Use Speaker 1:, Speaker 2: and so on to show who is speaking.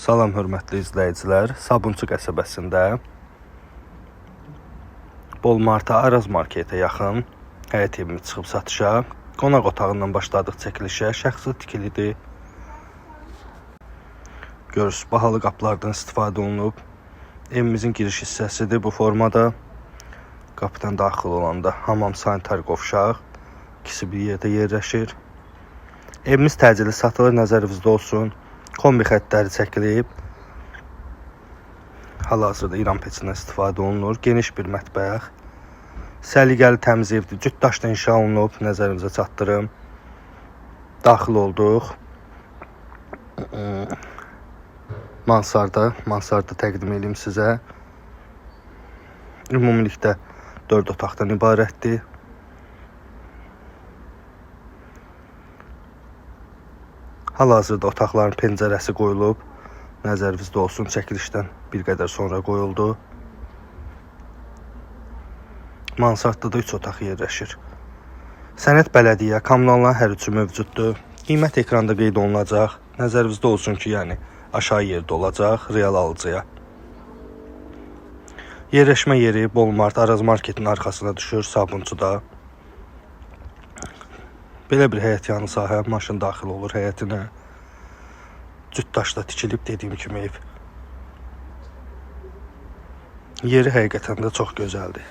Speaker 1: Salam hörmətli izləyicilər, Sabunçu qəsəbəsində Bolmarta Araz marketə yaxın həyət evimiz çıxıb satışa. Qonaq otağından başladıq çəkilişə, şəxsi tikilidir. Görürsünüz, bahalı qapılardan istifadə olunub. Evimizin giriş hissəsidir bu formada. Qapıdan daxil olanda hamam sanitar qovşaq, ikisi bir yerdə yerləşir. Evimiz təcili satılır, nəzərinizdə olsun. Kombi xəttləri çəkilib. Hal-hazırda İran peçindən istifadə olunur. Geniş bir mətbəx. Səliqəli təmiz evdir. Cüt daşla inşa olunub. Nəzərinizə çatdırım. Daxil olduq. Mansarda təqdim edeyim sizə. Ümumilikdə 4 otaqdan ibarətdir. Hal-hazırda otaqların pəncərəsi qoyulub. Nəzərinizdə olsun, çəkilişdən bir qədər sonra qoyuldu. Mansardda da 3 otaq yerləşir. Sənəd bələdiyyə, kommunalların hər üçü mövcuddur. Qiymət ekranda qeyd olunacaq. Nəzərinizdə olsun ki, yəni aşağı yerdə olacaq, real alıcıya. Yerləşmə yeri Bolmart Araz marketin arxasına düşür, Sabunçuda. Belə bir həyət yanı sahə, maşın daxil olur həyətinə. Cüt daşla tikilib, dediyim kimi ev. Yeri həqiqətən də çox gözəldir.